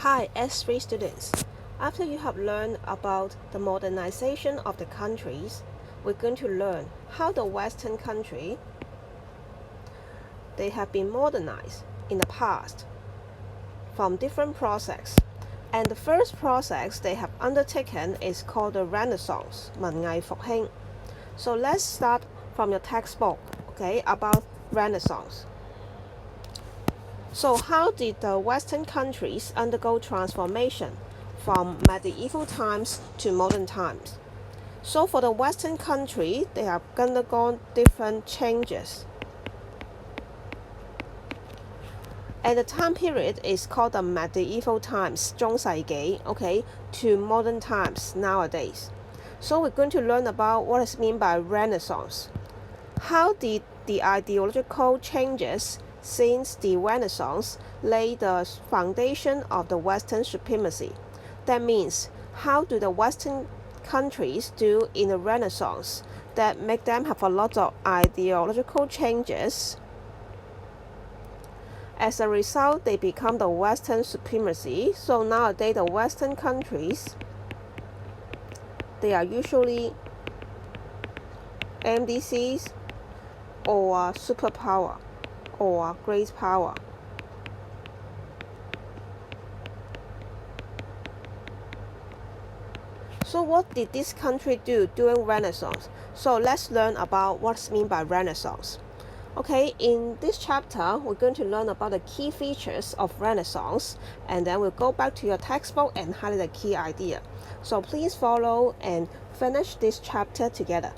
Hi, S3 students. After you have learned about the modernization of the countries, we're going to learn how the Western country they have been modernized in the past from different processes. And the first process they have undertaken is called the Renaissance, 文藝復興. So let's start from your textbook, okay, about Renaissance. So how did the Western countries undergo transformation from medieval times to modern times? So for the Western country, they have undergone different changes. And the time period is called the medieval times, 中世紀, okay, to modern times nowadays. So we're going to learn about what is meant by Renaissance. How did the ideological changes since the Renaissance lay the foundation of the Western supremacy? That means, how do the Western countries do in the Renaissance that make them have a lot of ideological changes? As a result, they become the Western supremacy. So nowadays, the Western countries, they are usually MDCs or superpower or great power. So what did this country do during Renaissance? So let's learn about what's meant by Renaissance. Okay, in this chapter, we're going to learn about the key features of Renaissance, and then we'll go back to your textbook and highlight the key idea. So please follow and finish this chapter together.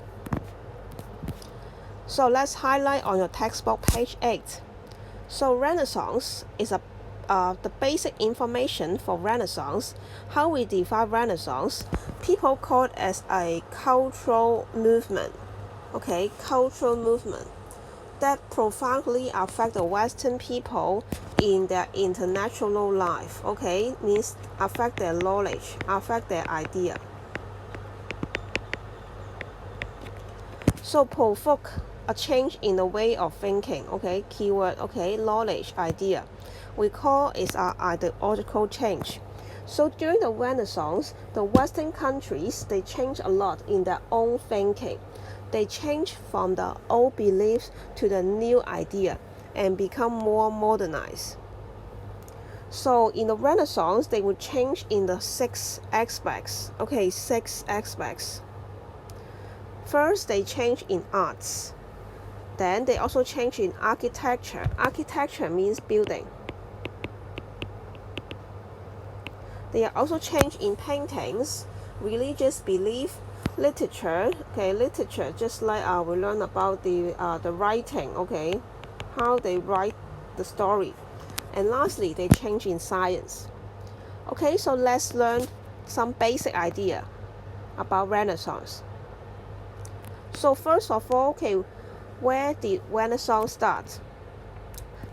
So let's highlight on your textbook page 8. So Renaissance is the basic information for Renaissance. How we define Renaissance? People call it as a cultural movement. Okay, cultural movement that profoundly affect the Western people in their international life. Okay, means affect their knowledge, affect their idea. So provoke a change in the way of thinking. Okay, keyword. Okay, knowledge, idea. We call it an ideological change. So during the Renaissance, the Western countries they changed a lot in their own thinking. They change from the old beliefs to the new idea and become more modernized. So in the Renaissance, they would change in the 6 aspects. Okay, 6 aspects. First, they change in arts. Then they also change in architecture. Architecture means building. They are also change in paintings, religious belief, literature. Okay, literature just like we learn about the writing. Okay, how they write the story, and lastly they change in science. Okay, so let's learn some basic idea about Renaissance. So first of all, okay, where did Renaissance start?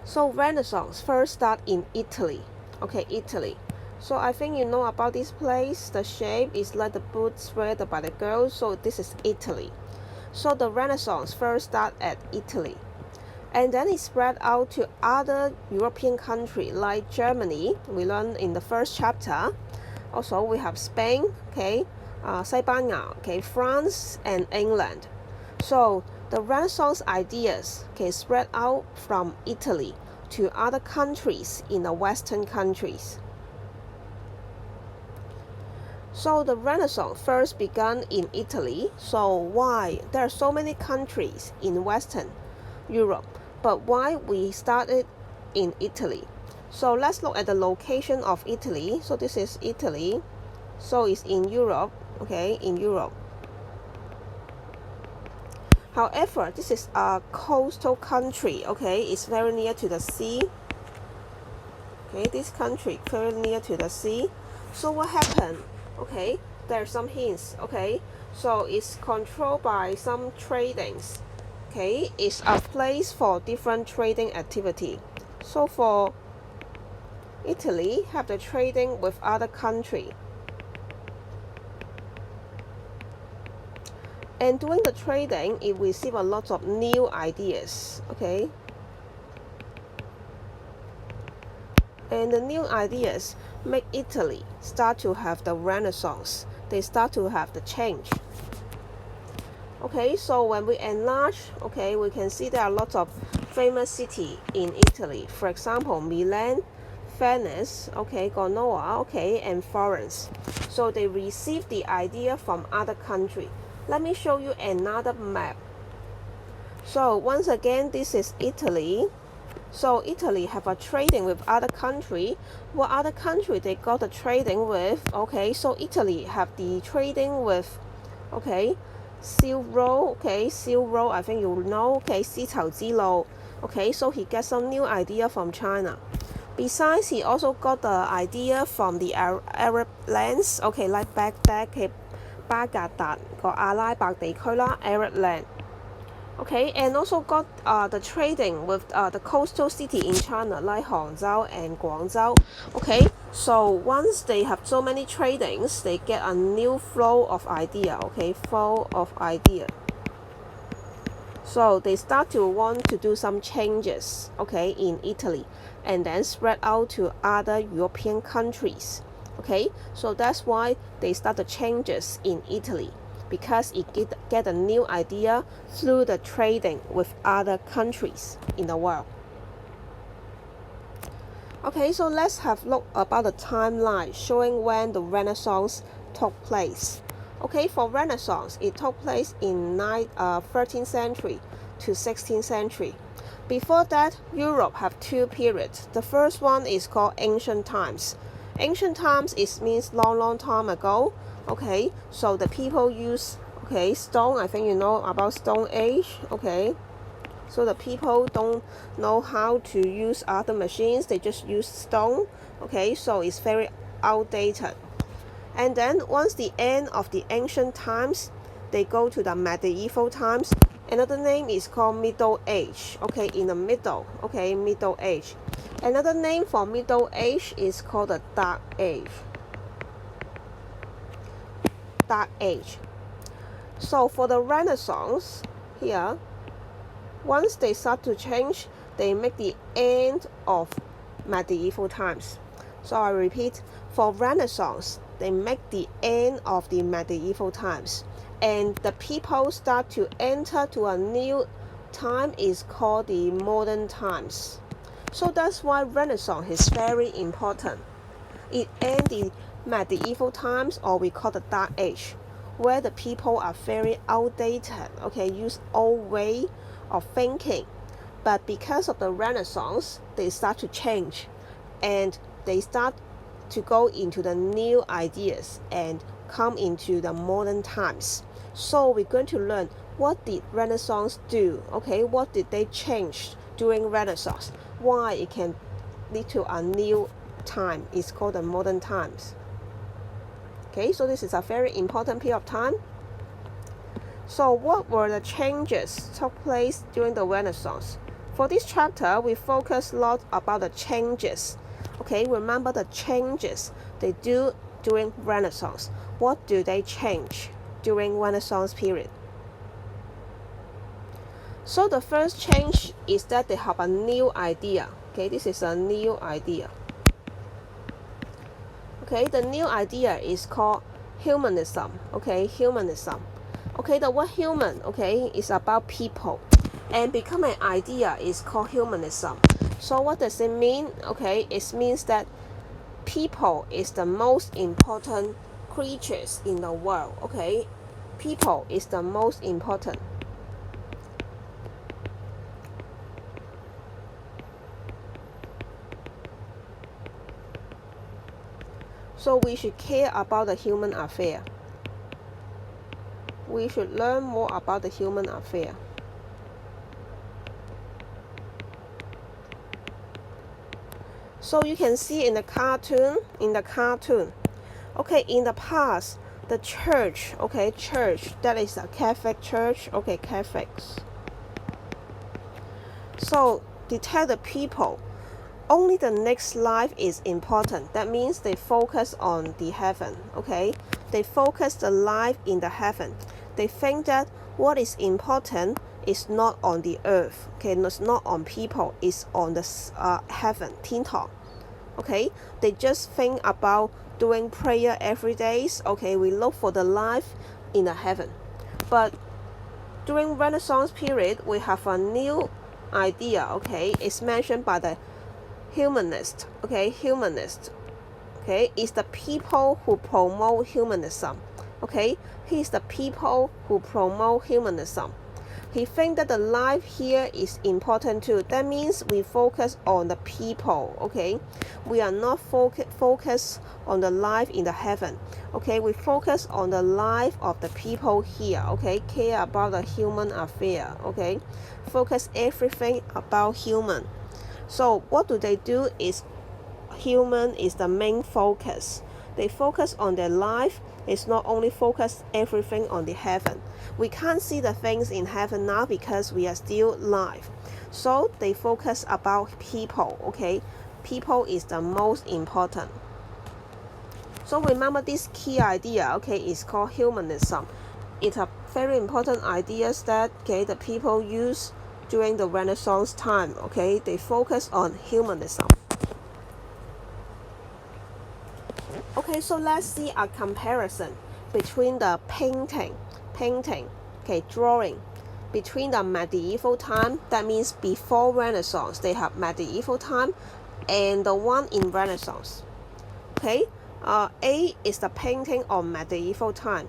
So Renaissance first start in Italy. Okay, Italy. So I think you know about this place. The shape is like the boots worn by the girls. So this is Italy. So the Renaissance first start at Italy. And then it spread out to other European countries like Germany. We learned in the first chapter. Also we have Spain, okay, 西班牙, okay, France and England. So the Renaissance ideas spread out from Italy to other countries in the Western countries. So the Renaissance first began in Italy. So why? There are so many countries in Western Europe, but why we started in Italy? So let's look at the location of Italy. So this is Italy. So it's in Europe, okay, in Europe. However, this is a coastal country, okay, it's very near to the sea. Okay, this country very near to the sea. So what happened? Okay, there are some hints. Okay, so it's controlled by some tradings. Okay, it's a place for different trading activity. So for Italy, have the trading with other country. And during the trading, it received a lot of new ideas. Okay. And the new ideas make Italy start to have the Renaissance. They start to have the change. Okay, so when we enlarge, okay, we can see there are lots of famous cities in Italy. For example, Milan, Venice, okay, Genoa, okay, and Florence. So they received the idea from other country. Let me show you another map. So once again, this is Italy. So Italy have a trading with other country. What other country they got the trading with? Okay, so Italy have the trading with, okay, Silk Road, okay, Silk Road, I think you know, okay, 絲綢之路, okay, so he got some new idea from China. Besides, he also got the idea from the Arab lands, okay, like Baghdad 嘅巴格達個阿拉伯地區啦 Arab land. Okay, and also got the trading with the coastal city in China like Hangzhou and Guangzhou. Okay, so once they have so many tradings, they get a new flow of idea. Okay, flow of idea. So they start to want to do some changes, okay, in Italy, and then spread out to other European countries. Okay, so that's why they start the changes in Italy, because it get a new idea through the trading with other countries in the world. Okay, so let's have a look about the timeline showing when the Renaissance took place. Okay, for Renaissance, it took place in 13th century to 16th century. Before that, Europe have two periods. The first one is called Ancient Times. Ancient times means long time ago. Okay, so the people use, okay, stone. I think you know about Stone Age. Okay, so the people don't know how to use other machines. They just use stone. Okay, so it's very outdated. And then once the end of the ancient times, they go to the medieval times. Another name is called Middle Age. Okay, in the middle. Okay, Middle Age. Another name for Middle Age is called the Dark Age. Dark Age. So for the Renaissance here, once they start to change, they make the end of medieval times. So I repeat, for Renaissance, they make the end of the medieval times, and the people start to enter to a new time is called the modern times. So that's why Renaissance is very important. It ends the medieval times, or we call the Dark Age, where the people are very outdated, okay, use old way of thinking. But because of the Renaissance, they start to change, and they start to go into the new ideas and come into the modern times. So we're going to learn what did Renaissance do, okay, what did they change during Renaissance, why it can lead to a new time. It's called the modern times. Okay, so this is a very important period of time. So what were the changes took place during the Renaissance? For this chapter, we focus a lot about the changes. Okay, remember the changes they do during Renaissance. What do they change during Renaissance period? So the first change is that they have a new idea. Okay, this is a new idea. Okay, the new idea is called humanism. Okay, humanism. Okay, the word human, okay, is about people, and become an idea is called humanism. So what does it mean? Okay, it means that people is the most important creatures in the world. Okay, people is the most important. So we should care about the human affair. We should learn more about the human affair. So you can see in the cartoon, okay, in the past, the church, okay, church, that is a Catholic church, okay, Catholics. So they tell the people, only the next life is important. That means they focus on the heaven, okay? They focus the life in the heaven. They think that what is important is not on the earth, okay? It's not on people, it's on the heaven, 天堂. Okay, they just think about doing prayer every day. Okay, we look for the life in the heaven. But during Renaissance period, we have a new idea. Okay, it's mentioned by the humanist. Okay, humanist. Okay, is the people who promote humanism. Okay, he's the people who promote humanism. He thinks that the life here is important too. That means we focus on the people. Okay, we are not focus on the life in the heaven. Okay, we focus on the life of the people here. Okay, care about the human affair. Okay, focus everything about human. So what do they do is human is the main focus. They focus on their life. It's not only focus everything on the heaven. We can't see the things in heaven now because we are still alive. So they focus about people. Okay, people is the most important. So remember this key idea. Okay, it's called humanism. It's a very important idea that the people use during the Renaissance time. Okay, they focus on humanism. Okay, so let's see a comparison between the painting, okay, drawing, between the medieval time, that means before Renaissance, they have medieval time, and the one in Renaissance. Okay, A is the painting of medieval time,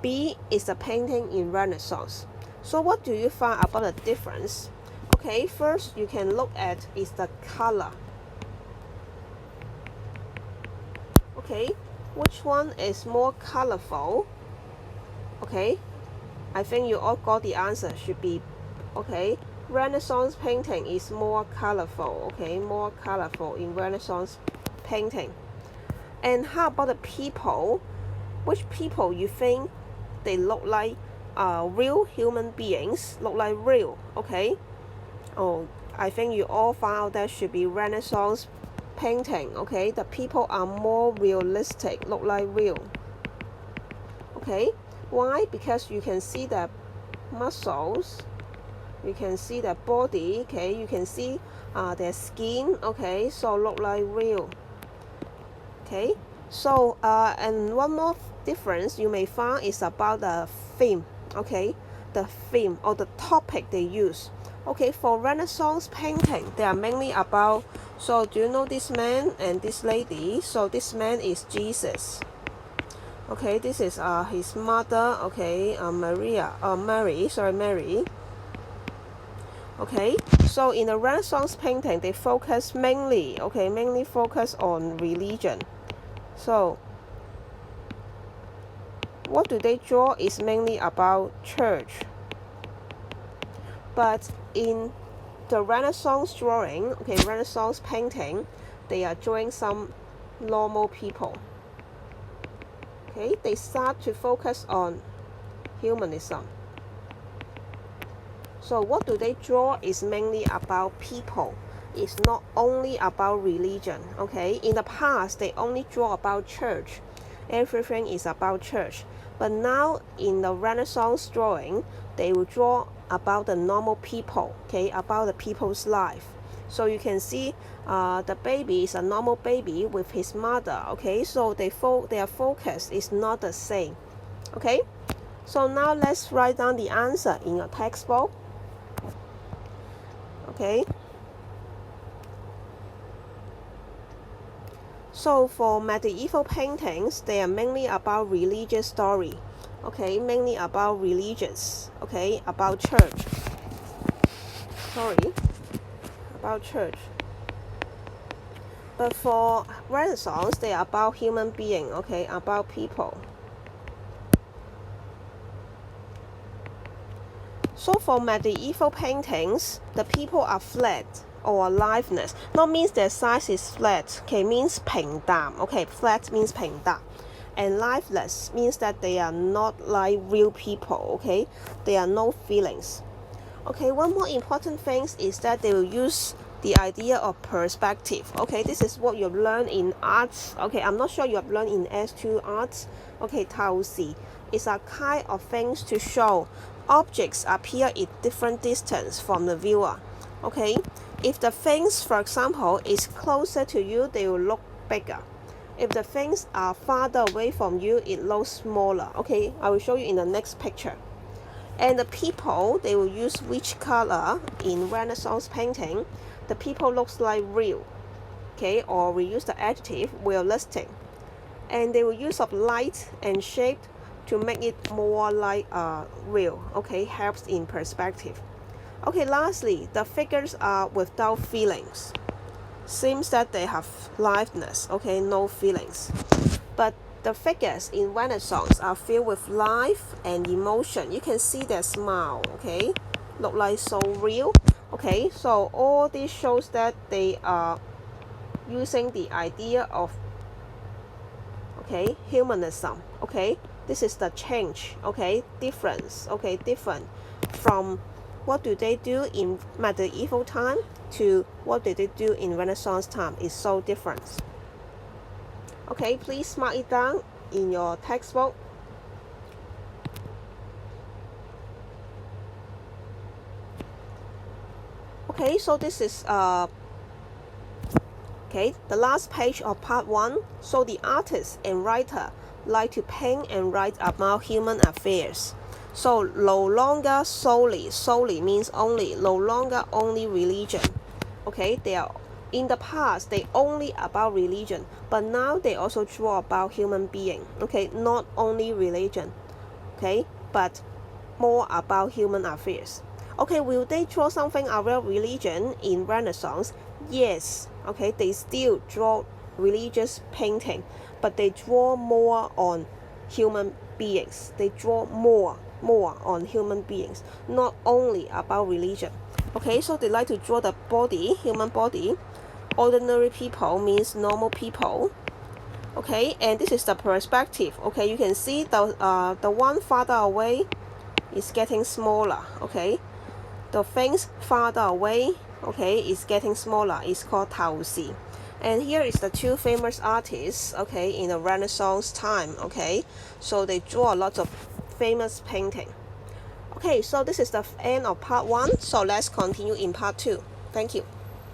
B is the painting in Renaissance. So what do you find about the difference? Okay, first you can look at is the color. Okay, which one is more colorful? Okay, I think you all got the answer. Should be okay. Renaissance painting is more colorful. Okay, more colorful in Renaissance painting. And how about the people? Which people you think they look like real human beings? Look like real? Okay. Oh, I think you all found out that should be Renaissance painting. Okay, the people are more realistic, look like real. Okay, why? Because you can see the muscles, you can see the body. Okay, you can see their skin. Okay, so look like real. Okay, so and one more difference you may find is about the theme. Okay, the theme or the topic they use. Okay, for Renaissance painting, they are mainly about, so do you know this man and this lady? So this man is Jesus. Okay, this is his mother. Okay, Mary. Okay, so in the Renaissance painting, they focus mainly focus on religion. So what do they draw is mainly about church. But in the Renaissance drawing, okay, Renaissance painting, they are drawing some normal people. Okay, they start to focus on humanism. So what do they draw is mainly about people. It's not only about religion. Okay, in the past they only draw about church. Everything is about church. But now in the Renaissance drawing, they will draw about the normal people. Okay, about the people's life. So you can see the baby is a normal baby with his mother. Okay, so their focus is not the same. Okay, so now let's write down the answer in your textbook. Okay, so for medieval paintings, they are mainly about religious story. Okay, mainly about religious. Okay, about church. About church. But for Renaissance, they are about human being. Okay, about people. So for medieval paintings, the people are flat or aliveness. Not means their size is flat. Okay, means 平淡. Okay, flat means 平淡. And lifeless means that they are not like real people. Okay, they are no feelings. Okay, one more important thing is that they will use the idea of perspective. Okay, this is what you've learned in arts. Okay, I'm not sure you have learned in S2 arts. Okay, 透視 is a kind of things to show objects appear in different distance from the viewer. Okay, if the things, for example, is closer to you, they will look bigger. If the things are farther away from you, it looks smaller. Okay, I will show you in the next picture. And the people, they will use which color in Renaissance painting? The people looks like real, okay, or we use the adjective realistic. And they will use of light and shape to make it more like real, okay, helps in perspective. Okay, lastly, the figures are without feelings. Seems that they have liveness, okay, no feelings. But the figures in Renaissance are filled with life and emotion. You can see their smile, okay, look like so real. Okay, so all this shows that they are using the idea of, okay, humanism. Okay, this is the change, okay, difference, okay, different from what do they do in medieval time to what did they do in Renaissance time is so different. Okay, please mark it down in your textbook. Okay, so this is okay, the last page of part 1. So the artist and writer like to paint and write about human affairs. So no longer solely means only, no longer only religion. Okay, they are in the past they only about religion, but now they also draw about human being. Okay, not only religion, okay, but more about human affairs. Okay, will they draw something about religion in Renaissance? Yes. Okay, they still draw religious painting, but they draw more on human beings. They draw more on human beings, not only about religion. Okay, so they like to draw the body, human body. Ordinary people means normal people. Okay, and this is the perspective. Okay, you can see the one farther away is getting smaller. Okay, the things farther away, okay, is getting smaller. It's called Tao Xi. And here is the two famous artists, okay, in the Renaissance time. Okay, so they draw a lot of famous painting. Okay, so this is the end of part 1. So let's continue in part 2. Thank you.